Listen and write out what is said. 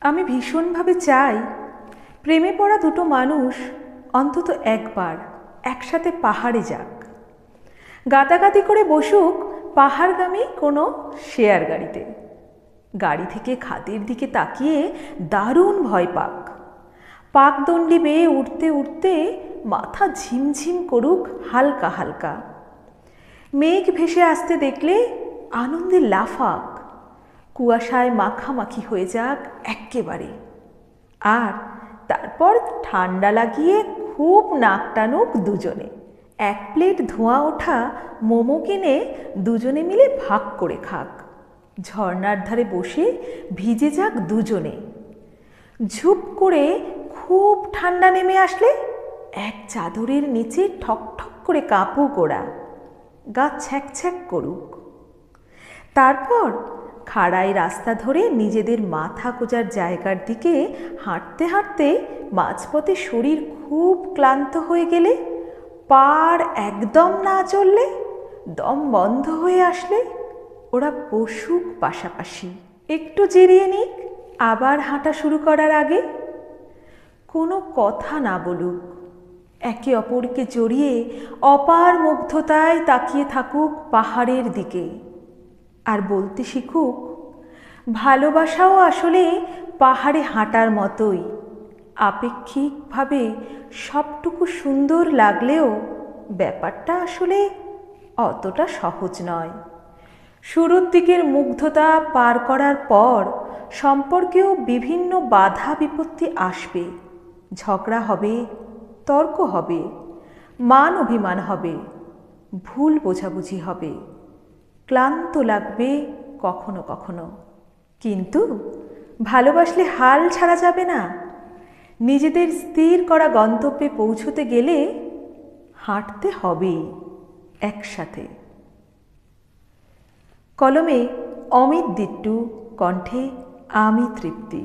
আমি ভীষণভাবে চাই প্রেমে পড়া দুটো মানুষ অন্তত একবার একসাথে পাহাড়ে যাক, গাদাগাদি করে বসুক পাহাড়গামী কোনো শেয়ার গাড়িতে। গাড়ি থেকে খাদের দিকে তাকিয়ে দারুণ ভয় পাক, পাকদণ্ডি বেয়ে উঠতে উঠতে মাথা ঝিমঝিম করুক হালকা হালকা। মেঘ ভেসে আসতে দেখলে আনন্দে লাফাক, কুয়াশায় মাখামাখি হয়ে যাক এক্কেবারে। আর তারপর ঠান্ডা লাগিয়ে খুব নাক টানুক দুজনে। এক প্লেট ধোঁয়া ওঠা মোমো কিনে দুজনে মিলে ভাগ করে খাক। ঝর্নার ধারে বসে ভিজে যাক দুজনে। ঝুপ করে খুব ঠান্ডা নেমে আসলে এক চাদরের নিচে ঠক ঠক করে কাঁপুক ওরা, গা ছ্যাঁক ছ্যাঁক করুক। তারপর খাড়াই রাস্তা ধরে নিজেদের মাথা গোজার জায়গার দিকে হাঁটতে হাঁটতে মাঝপথে শরীর খুব ক্লান্ত হয়ে গেলে, পার একদম না চললে, দম বন্ধ হয়ে আসলে ওরা বসুক পাশাপাশি, একটু জিরিয়ে নিক আবার হাঁটা শুরু করার আগে। কোনো কথা না বলুক, একে অপরকে জড়িয়ে অপার মুগ্ধতায় তাকিয়ে থাকুক পাহাড়ের দিকে। আর বলতে শিখুক, ভালোবাসাও আসলে পাহাড়ে হাঁটার মতোই, আপেক্ষিকভাবে সবটুকু সুন্দর লাগলেও ব্যাপারটা আসলে অতটা সহজ নয়। শুরুর দিকের মুগ্ধতা পার করার পর সম্পর্কেও বিভিন্ন বাধা বিপত্তি আসবে, ঝগড়া হবে, তর্ক হবে, মান অভিমান হবে, ভুল বোঝাবুঝি হবে, ক্লান্ত লাগবে কখনো কখনো। কিন্তু ভালোবাসলে হাল ছাড়া যাবে না। নিজেদের স্থির করা গন্তব্যে পৌঁছতে গেলে হাঁটতে হবেই একসাথে। কলমে অমিত দিট্টু, কণ্ঠে আমি তৃপ্তি।